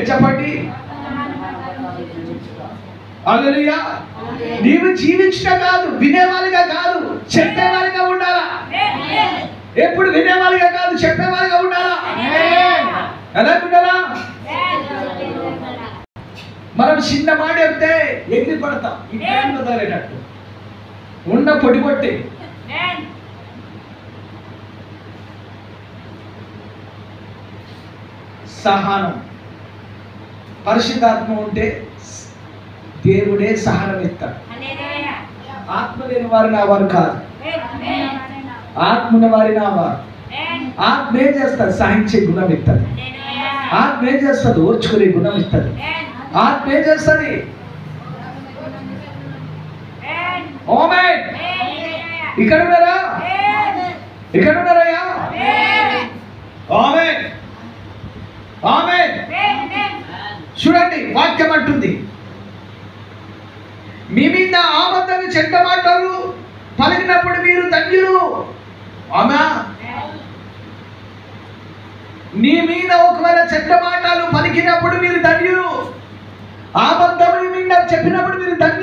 చెప్పండి. హల్లెలూయా. నీవు జీవించడం కాదు, వినేవాళ్ళుగా కాదు, చెప్పేవాళ్ళుగా ఉండాలా. ఎప్పుడు వినేవాళ్ళుగా కాదు, చెప్పేవాళ్ళుగా ఉండాలా. ఎలా ఉండాలా? మనం చిన్న మాట చెప్తే ఎగిరి పడతాం, ఈ టైంలో తగలేటట్టు ఉన్న పొడి కొట్టి. సహనం. పరిశుద్ధాత్మ ఉంటే దేవుడే సహనం ఇస్తాడు. ఆత్మ లేని వారు నా వారు కాదు, ఆత్మ ఉన్న వారి నా వారు. ఆత్మ ఏం చేస్తారు? సహించే గుణం ఇస్తుంది. ఆత్మ ఏం చేస్తుంది? ఓర్చుకునే గుణం ఇస్తుంది. ఆత్మ ఏం చేస్తుంది? ఆమేన్. ఇక్కడ ఉన్నారా? ఇక్కడ ఉన్నారయ్యా? ఆమేన్. ఆమేన్. చూడండి, వాక్యం అంటుంది, మీ మీద ఆబద్ధంగా చెడ్డ మాటలు పలికినప్పుడు మీరు ధన్యులు. ఆమా, నీ మీద ఒకవేళ చెడ్డ మాటలు పలికినప్పుడు మీరు ధన్యులు. ఆబద్ధం మీ మీద చెప్పినప్పుడు మీరు ధన్యులు.